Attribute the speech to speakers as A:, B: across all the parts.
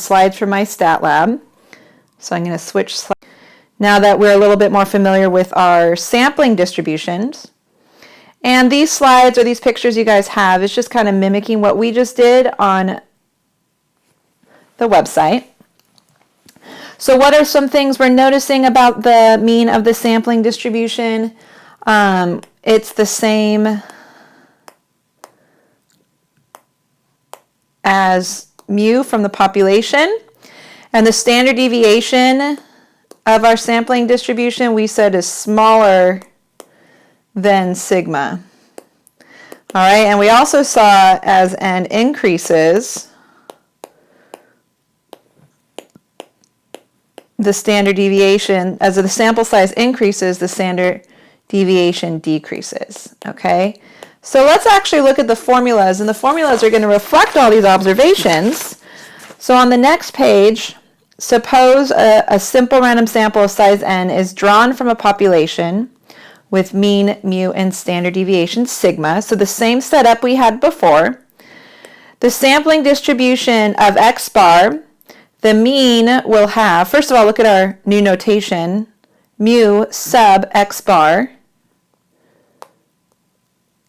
A: slides from my stat lab. So I'm going to switch slides. Now that we're a little bit more familiar with our sampling distributions. And these slides or these pictures you guys have is just kind of mimicking what we just did on the website. So what are some things we're noticing about the mean of the sampling distribution? It's the same as mu from the population. And the standard deviation of our sampling distribution we said is smaller than sigma. All right, and we also saw as n increases, the standard deviation, as the sample size increases, the standard deviation decreases, okay? So let's actually look at the formulas, and the formulas are going to reflect all these observations. So on the next page, suppose a simple random sample of size n is drawn from a population with mean, mu, and standard deviation sigma. So the same setup we had before. The sampling distribution of x bar, the mean will have, first of all, look at our new notation, mu sub x bar.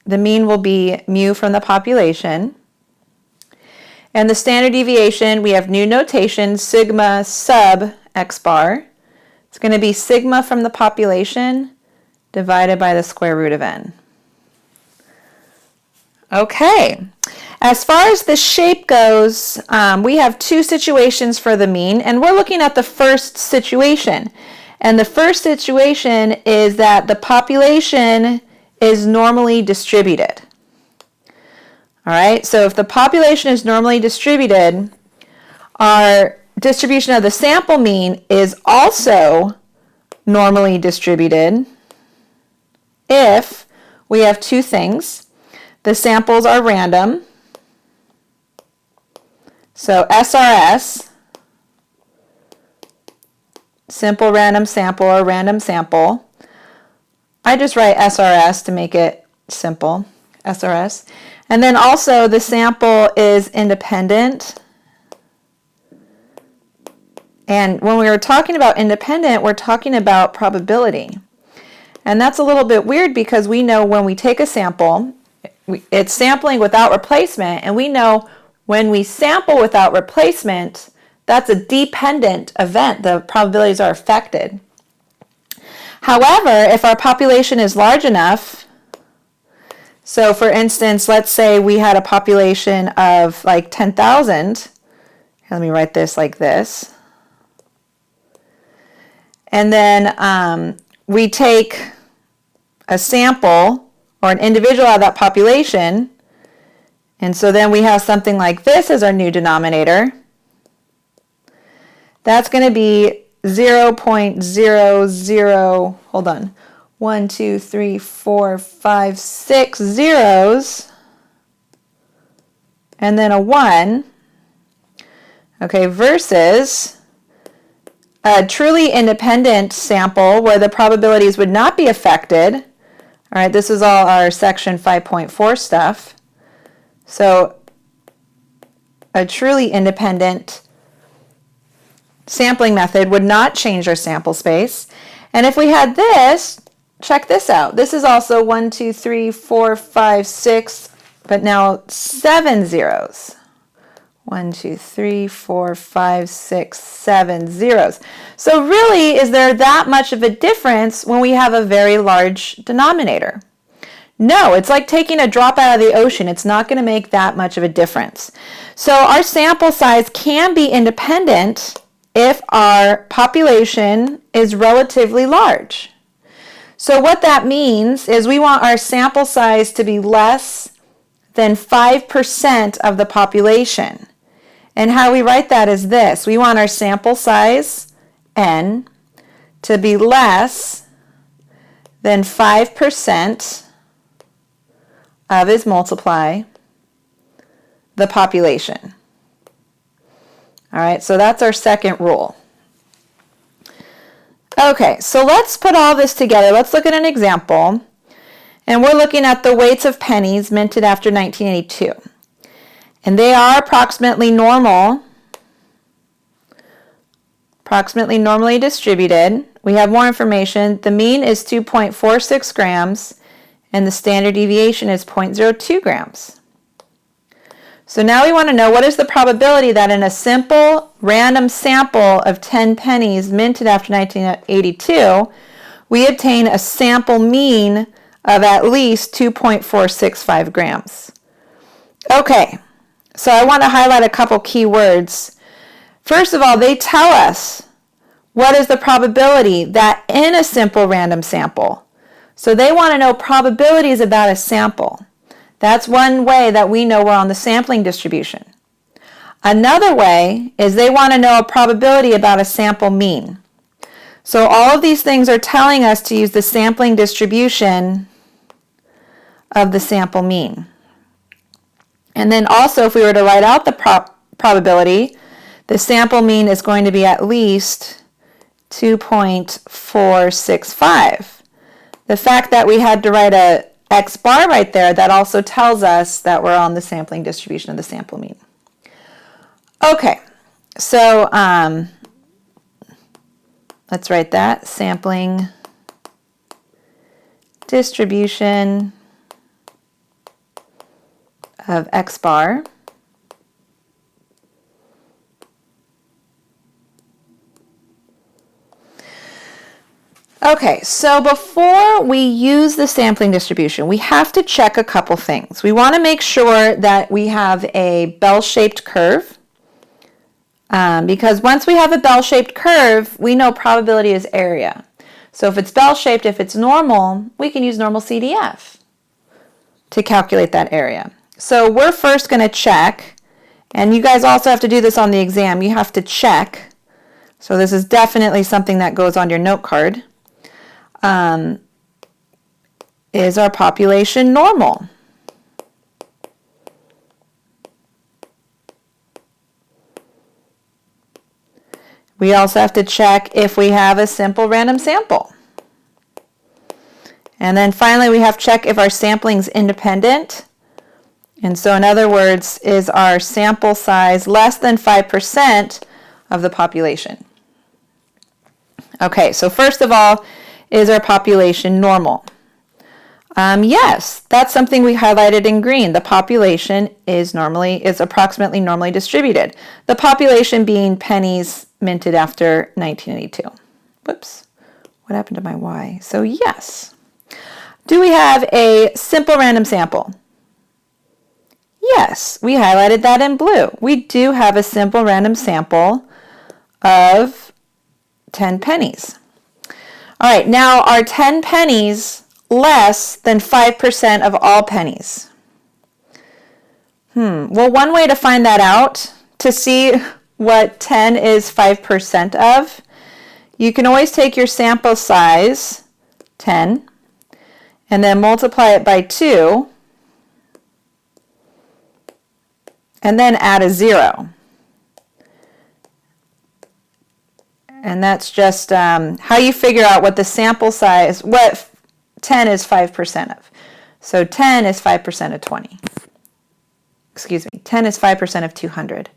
A: The mean will be mu from the population. And the standard deviation, we have new notation, sigma sub x bar. It's going to be sigma from the population divided by the square root of n. Okay. As far as the shape goes, we have two situations for the mean, and we're looking at the first situation. And the first situation is that the population is normally distributed. All right, so if the population is normally distributed, our distribution of the sample mean is also normally distributed if we have two things. The samples are random. So SRS, simple random sample or random sample. I just write SRS to make it simple, SRS. And then also the sample is independent. And when we were talking about independent, we're talking about probability. And that's a little bit weird because we know when we take a sample, it's sampling without replacement, and we know when we sample without replacement, that's a dependent event. The probabilities are affected. However, if our population is large enough, so for instance, let's say we had a population of like 10,000. Let me write this like this. And then we take a sample or an individual out of that population. And so then we have something like this as our new denominator. That's going to be 0.00, hold on, 1, 2, 3, 4, 5, 6 zeros, and then a 1, okay, versus a truly independent sample where the probabilities would not be affected. All right, this is all our section 5.4 stuff. So a truly independent sampling method would not change our sample space. And if we had this, check this out. This is also 1, 2, 3, 4, 5, 6, but now 7 zeros. 1, 2, 3, 4, 5, 6, 7 zeros. So really, is there that much of a difference when we have a very large denominator? No, it's like taking a drop out of the ocean. It's not going to make that much of a difference. So our sample size can be independent if our population is relatively large. So what that means is we want our sample size to be less than 5% of the population. And how we write that is this. We want our sample size, n, to be less than 5% of is multiply the population. All right, so that's our second rule. Okay, so let's put all this together. Let's look at an example. And we're looking at the weights of pennies minted after 1982. And they are approximately normal approximately normally distributed. We have more information. The mean is 2.46 grams, and the standard deviation is 0.02 grams. So now we want to know what is the probability that in a simple random sample of 10 pennies minted after 1982, we obtain a sample mean of at least 2.465 grams. Okay, so I want to highlight a couple key words. First of all, they tell us what is the probability that in a simple random sample. So they want to know probabilities about a sample. That's one way that we know we're on the sampling distribution. Another way is they want to know a probability about a sample mean. So all of these things are telling us to use the sampling distribution of the sample mean. And then also, if we were to write out the probability, the sample mean is going to be at least 2.465. The fact that we had to write a X bar right there, that also tells us that we're on the sampling distribution of the sample mean. Okay, so let's write that, sampling distribution of X bar Okay, so before we use the sampling distribution, we have to check a couple things. We want to make sure that we have a bell-shaped curve, because once we have a bell-shaped curve, we know probability is area. So if it's bell-shaped, if it's normal, we can use Normalcdf to calculate that area. So we're first going to check, and you guys also have to do this on the exam. You have to check. So this is definitely something that goes on your note card. Is our population normal? We also have to check if we have a simple random sample. And then finally, we have to check if our sampling is independent. And so in other words, is our sample size less than 5% of the population? Okay, so first of all, is our population normal? Yes, that's something we highlighted in green. The population is approximately normally distributed. The population being pennies minted after 1982. Whoops, what happened to my Y? So yes. Do we have a simple random sample? Yes, we highlighted that in blue. We do have a simple random sample of 10 pennies. All right, now are 10 pennies less than 5% of all pennies? Well, one way to find that out, to see what 10 is 5% of, you can always take your sample size, 10, and then multiply it by 2, and then add a 0. And that's just how you figure out what the sample size, what 10 is 5% of. So 10 is 5% of 20. Excuse me, 10 is 5% of 200.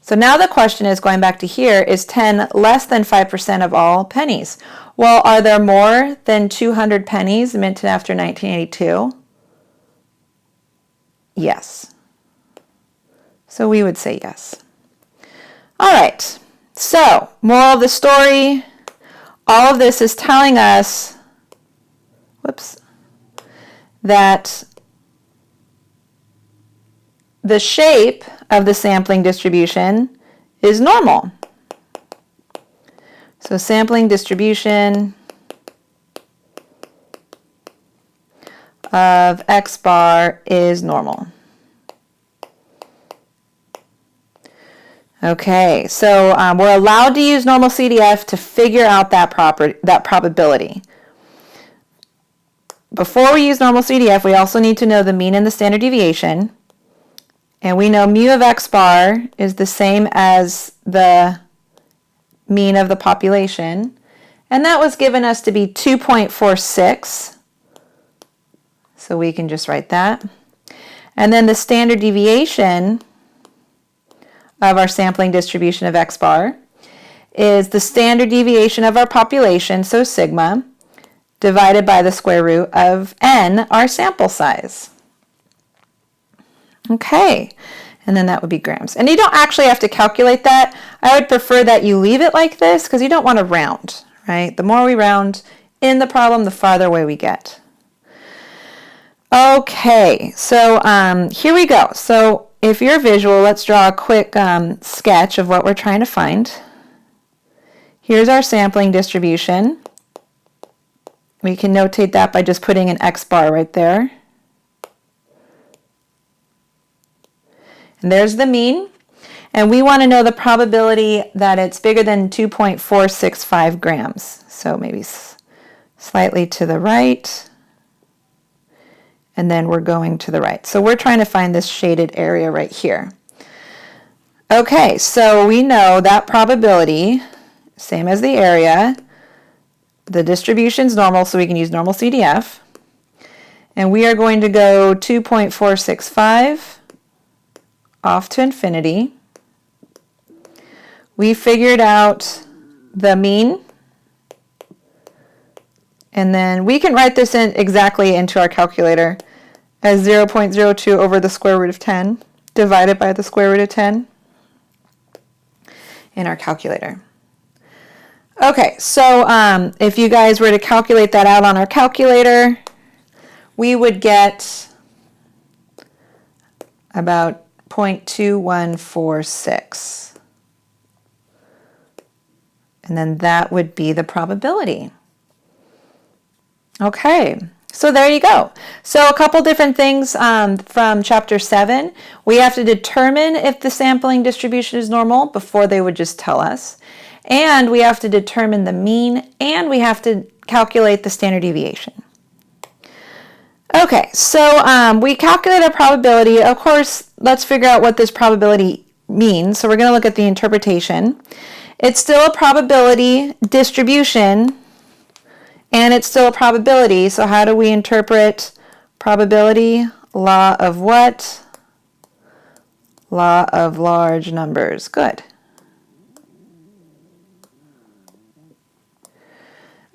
A: So now the question is, going back to here, is 10 less than 5% of all pennies? Well, are there more than 200 pennies minted after 1982? Yes. So we would say yes. All right. So, moral of the story, all of this is telling us, that the shape of the sampling distribution is normal. So, sampling distribution of X bar is normal. Okay, so we're allowed to use Normalcdf to figure out that probability. Before we use Normalcdf, we also need to know the mean and the standard deviation. And we know mu of X bar is the same as the mean of the population. And that was given us to be 2.46. So we can just write that. And then the standard deviation of our sampling distribution of X bar is the standard deviation of our population, so sigma, divided by the square root of n, our sample size. Okay, and then that would be grams. And you don't actually have to calculate that. I would prefer that you leave it like this because you don't want to round, right? The more we round in the problem, the farther away we get. Okay, so here we go. So if you're visual, let's draw a quick sketch of what we're trying to find. Here's our sampling distribution. We can notate that by just putting an X bar right there. And there's the mean. And we want to know the probability that it's bigger than 2.465 grams. So maybe slightly to the right. And then we're going to the right. So we're trying to find this shaded area right here. Okay, so we know that probability, same as the area, the distribution's normal, so we can use Normalcdf. And we are going to go 2.465 off to infinity. We figured out the mean. And then we can write this in exactly into our calculator as 0.02 over the square root of 10 divided by the square root of 10 in our calculator. Okay, so if you guys were to calculate that out on our calculator, we would get about 0.2146. And then that would be the probability. Okay, so there you go. So a couple different things from chapter 7. We have to determine if the sampling distribution is normal before they would just tell us. And we have to determine the mean, and we have to calculate the standard deviation. Okay, so we calculate a probability. Of course, let's figure out what this probability means. So we're going to look at the interpretation. It's still a probability distribution, and it's still a probability. So how do we interpret probability? Law of what? Law of large numbers. Good.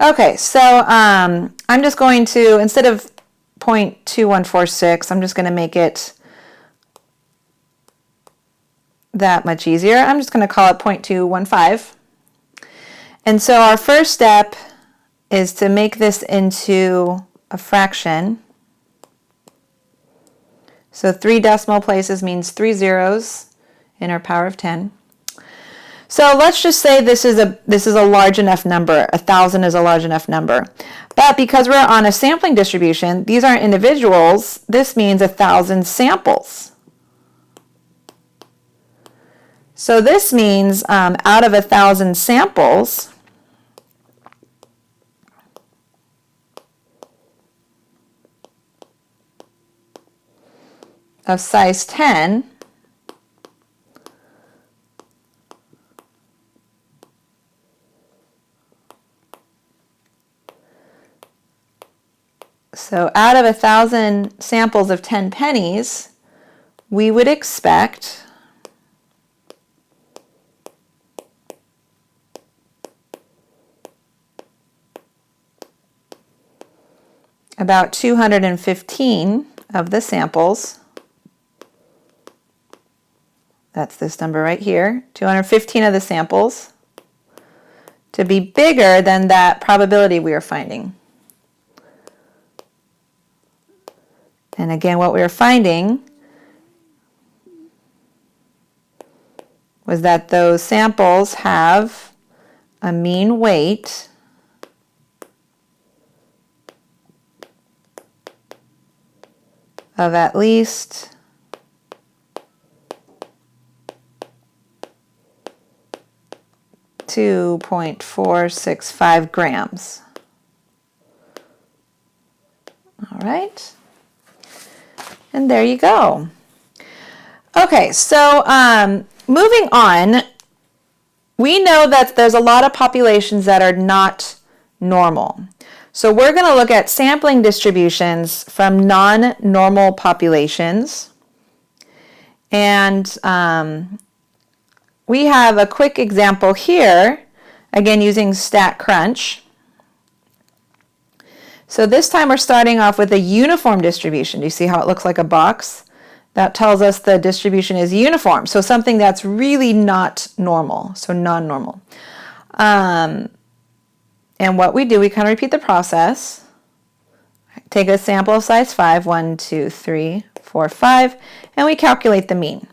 A: Okay, so I'm just going to, instead of 0.2146, I'm just going to make it that much easier. I'm just going to call it 0.215. And so our first step is to make this into a fraction. So 3 decimal places means 3 zeros in our power of 10. So let's just say this is a large enough number. 1,000 is a large enough number. But because we're on a sampling distribution, these aren't individuals. This means 1,000 samples. So this means out of 1,000 samples, of size 10, so out of 1,000 samples of 10 pennies, we would expect about 215 of the samples. That's this number right here, 215 of the samples, to be bigger than that probability we are finding. And again, what we were finding was that those samples have a mean weight of at least 2.465 grams. All right. And there you go. Okay, so moving on, we know that there's a lot of populations that are not normal. So we're going to look at sampling distributions from non-normal populations. And we have a quick example here again using StatCrunch. So this time we're starting off with a uniform distribution. Do you see how it looks like a box? That tells us the distribution is uniform, so something that's really not normal, so non-normal. And what we do, we kind of repeat the process. Take a sample of size 5, 1, 2, 3, 4, 5, and we calculate the mean.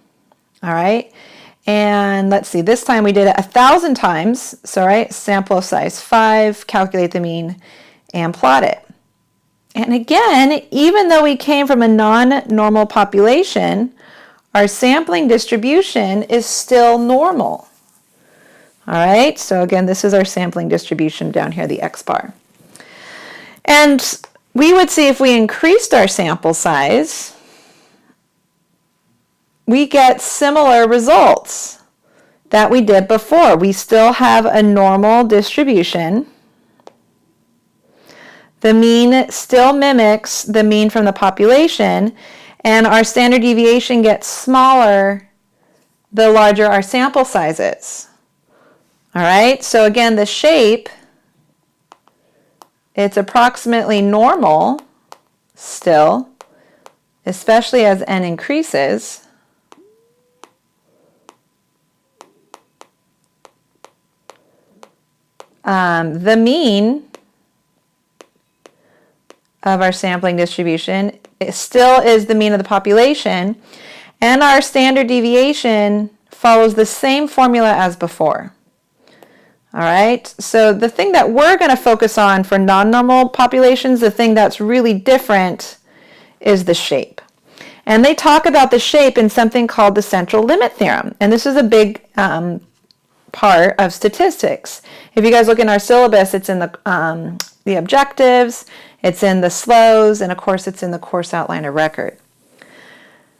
A: All right, and let's see, this time we did it 1,000 times. So, right, sample of size 5, calculate the mean, and plot it. And again, even though we came from a non-normal population, our sampling distribution is still normal. All right, so again, this is our sampling distribution down here, the x-bar. And we would see if we increased our sample size, we get similar results that we did before. We still have a normal distribution. The mean still mimics the mean from the population, and our standard deviation gets smaller the larger our sample size is. All right, so again, the shape, it's approximately normal still, especially as n increases. The mean of our sampling distribution still is the mean of the population, and our standard deviation follows the same formula as before. All right, so the thing that we're going to focus on for non-normal populations, the thing that's really different is the shape. And they talk about the shape in something called the central limit theorem, and this is a big part of statistics. If you guys look in our syllabus, it's in the objectives, it's in the SLOs, and of course it's in the course outline or record.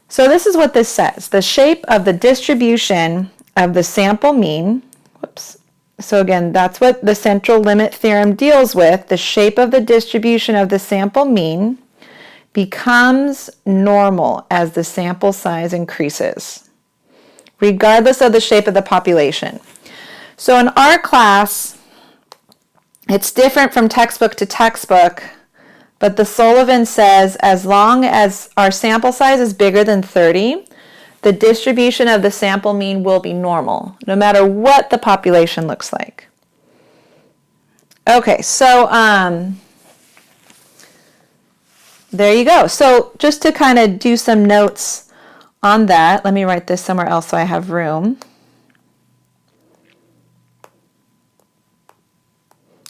A: So this is what this says. The shape of the distribution of the sample mean, whoops. So again, that's what the central limit theorem deals with. The shape of the distribution of the sample mean becomes normal as the sample size increases, regardless of the shape of the population. So in our class, it's different from textbook to textbook, but the Sullivan says as long as our sample size is bigger than 30, the distribution of the sample mean will be normal, no matter what the population looks like. Okay, so there you go. So just to kind of do some notes on that, let me write this somewhere else so I have room.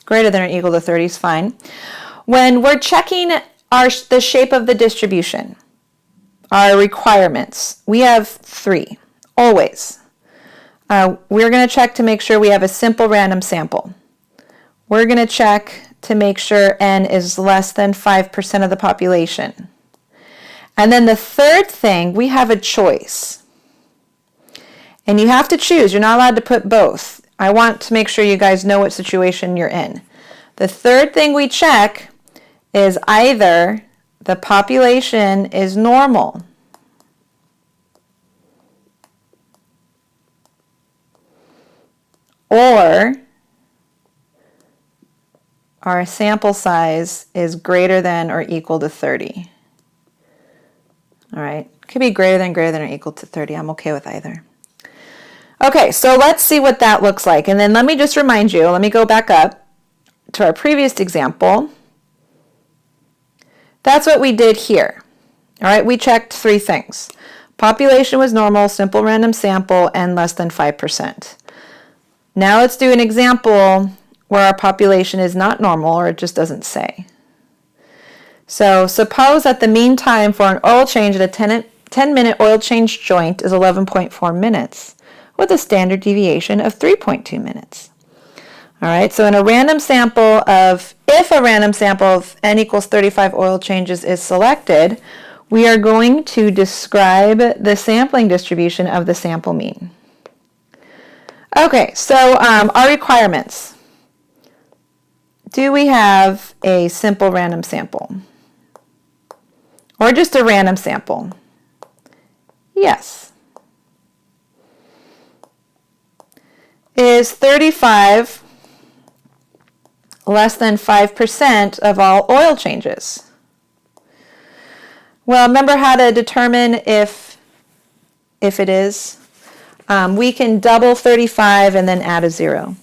A: Greater than or equal to 30 is fine. When we're checking the shape of the distribution, our requirements, we have 3, always. We're going to check to make sure we have a simple random sample. We're going to check to make sure n is less than 5% of the population. And then the third thing, we have a choice. And you have to choose. You're not allowed to put both. I want to make sure you guys know what situation you're in. The third thing we check is either the population is normal, or our sample size is greater than or equal to 30. All right, could be greater than or equal to 30. I'm okay with either. Okay, so let's see what that looks like. And then let me just remind you, let me go back up to our previous example. That's what we did here. All right, we checked 3 things. Population was normal, simple random sample, and less than 5%. Now let's do an example where our population is not normal, or it just doesn't say. So suppose that the mean time for an oil change at a 10-minute oil change joint is 11.4 minutes, with a standard deviation of 3.2 minutes. All right, so in a random sample of, if a random sample of n equals 35 oil changes is selected, we are going to describe the sampling distribution of the sample mean. Okay, so our requirements. Do we have a simple random sample? Or just a random sample? Yes. Is 35 less than 5% of all oil changes. Well, remember how to determine if it is? We can double 35 and then add a 0.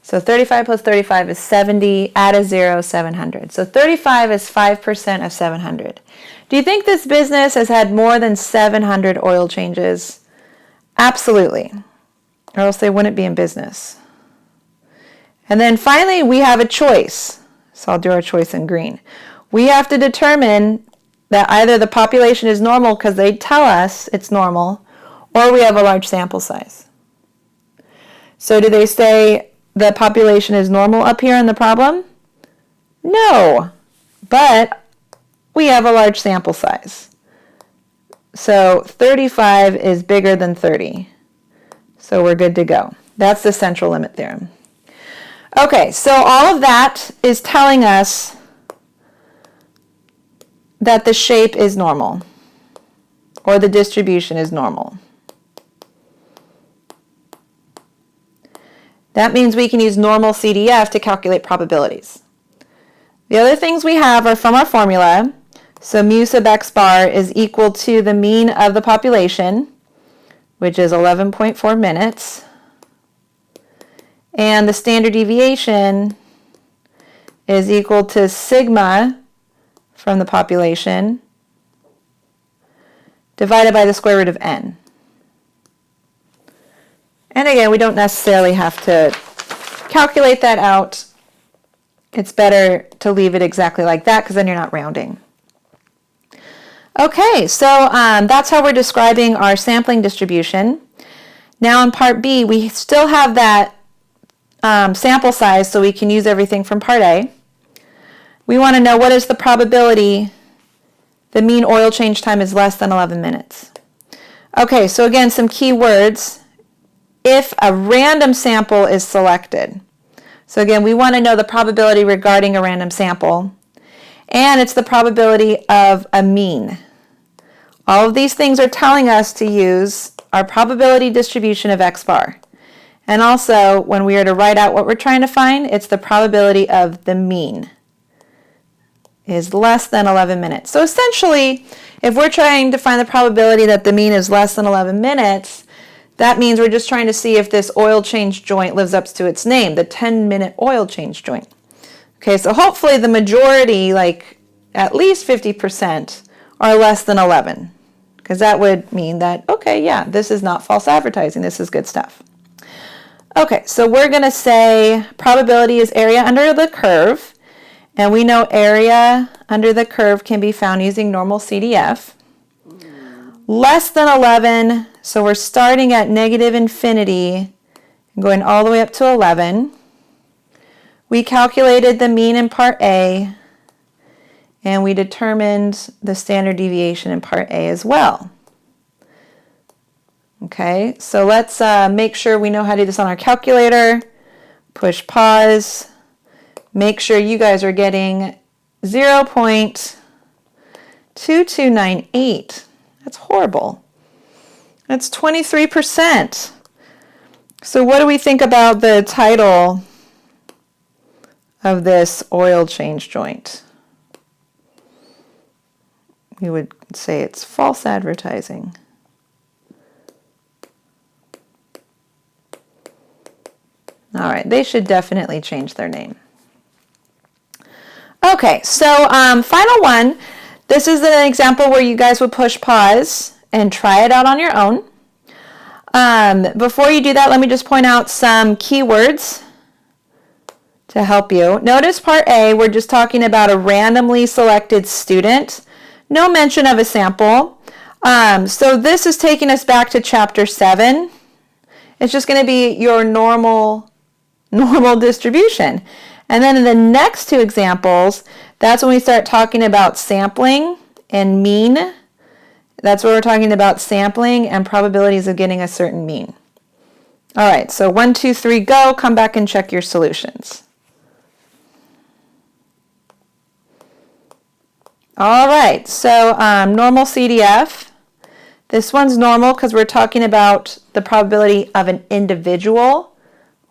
A: So 35 plus 35 is 70, add a 0, 700. So 35 is 5% of 700. Do you think this business has had more than 700 oil changes? Absolutely, or else they wouldn't be in business. And then finally, we have a choice. So I'll do our choice in green. We have to determine that either the population is normal because they tell us it's normal, or we have a large sample size. So do they say the population is normal up here in the problem? No, but we have a large sample size. So 35 is bigger than 30. So we're good to go. That's the central limit theorem. Okay, so all of that is telling us that the shape is normal, or the distribution is normal. That means we can use Normalcdf to calculate probabilities. The other things we have are from our formula. So mu sub x bar is equal to the mean of the population, which is 11.4 minutes. And the standard deviation is equal to sigma from the population divided by the square root of n. And again, we don't necessarily have to calculate that out. It's better to leave it exactly like that because then you're not rounding. Okay, so that's how we're describing our sampling distribution. Now in part B, we still have that sample size, so we can use everything from part A. We want to know what is the probability the mean oil change time is less than 11 minutes. Okay, so again, some key words. If a random sample is selected. So again, we want to know the probability regarding a random sample. And it's the probability of a mean. All of these things are telling us to use our probability distribution of x bar. And also, when we are to write out what we're trying to find, it's the probability of the mean is less than 11 minutes. So essentially, if we're trying to find the probability that the mean is less than 11 minutes, that means we're just trying to see if this oil change joint lives up to its name, the 10-minute oil change joint. Okay, so hopefully the majority, like at least 50%, are less than 11, because that would mean that, okay, yeah, this is not false advertising, this is good stuff. Okay, so we're going to say probability is area under the curve, and we know area under the curve can be found using Normalcdf. Less than 11, so we're starting at negative infinity and going all the way up to 11. We calculated the mean in part A, and we determined the standard deviation in part A as well. Okay, so let's make sure we know how to do this on our calculator. Push pause. Make sure you guys are getting 0.2298. That's horrible. That's 23%. So what do we think about the title of this oil change joint? We would say it's false advertising. All right, they should definitely change their name. Okay, so final one. This is an example where you guys would push pause and try it out on your own. Before you do that, let me just point out some keywords to help you. Notice part A, we're just talking about a randomly selected student. No mention of a sample. So this is taking us back to chapter 7. It's just going to be your normal distribution. And then in the next two examples, that's when we start talking about sampling and mean. That's where we're talking about sampling and probabilities of getting a certain mean. All right, so 1, 2, 3, go. Come back and check your solutions. All right, so Normalcdf. This one's normal because we're talking about the probability of an individual.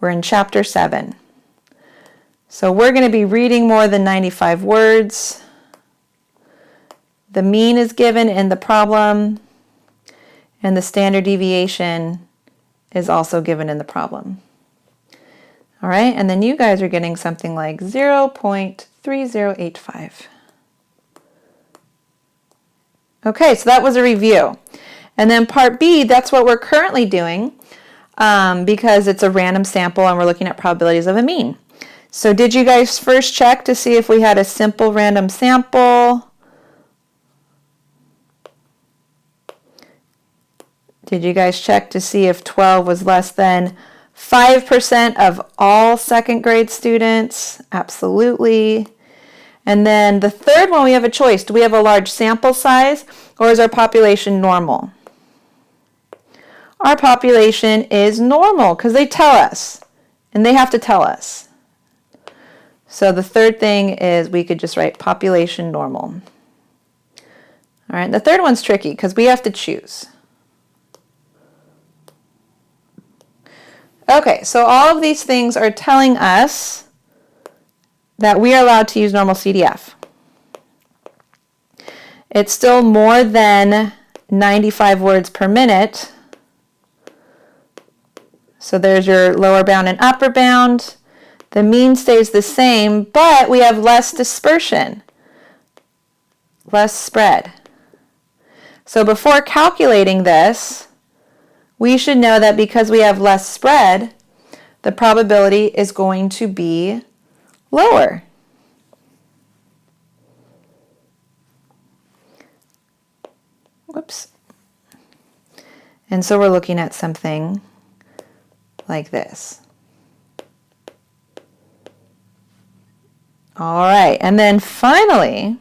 A: We're in chapter 7. So we're going to be reading more than 95 words. The mean is given in the problem, and the standard deviation is also given in the problem. All right, and then you guys are getting something like 0.3085. Okay, so that was a review. And then part B, that's what we're currently doing because it's a random sample and we're looking at probabilities of a mean. So did you guys first check to see if we had a simple random sample? Did you guys check to see if 12 was less than 5% of all second grade students? Absolutely. And then the third one, we have a choice. Do we have a large sample size or is our population normal? Our population is normal because they tell us and they have to tell us. So the third thing is we could just write population normal. All right, the third one's tricky because we have to choose. Okay, so all of these things are telling us that we are allowed to use Normalcdf. It's still more than 95 words per minute. So there's your lower bound and upper bound. The mean stays the same, but we have less dispersion, less spread. So before calculating this, we should know that because we have less spread, the probability is going to be lower. Whoops. And so we're looking at something like this. All right, and then finally,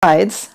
A: slides.